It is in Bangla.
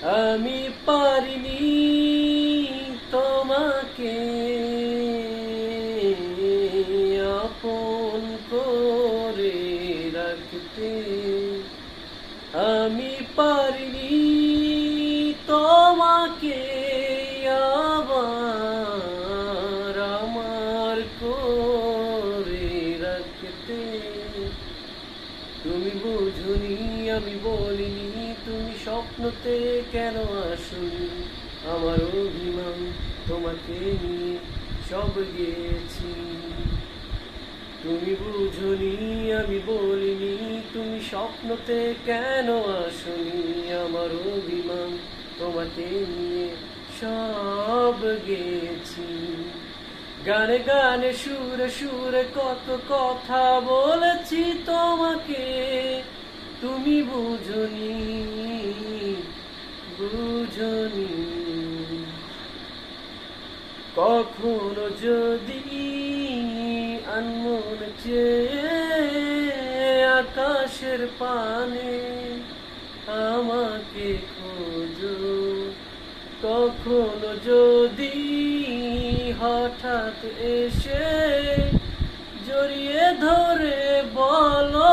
আমি পারিনি তোমাকে আপন করে রাখতে, আমি পারিনি তোমাকে আবার আমার করে রাখতে। তুমি বুঝনি আমি বলিনি, তুমি স্বপ্নতে কেন আসনি, আমার অভিমান তোমাকে নিয়ে সব গেছি। তুমি বুঝনি আমি বলিনি, তুমি স্বপ্নতে কেন আসনি, আমার অভিমান তোমাকে নিয়ে সব গেছি। গানে গানে সুরে সুরে কত কথা বলেছি তোমাকে, তুমি বুঝনি বুঝনি। কখনো যদি আনমন চেয়ে আকাশের পানে আমাকে খোঁজো, কখনো যদি হঠাৎ এসে জড়িয়ে ধরে বলো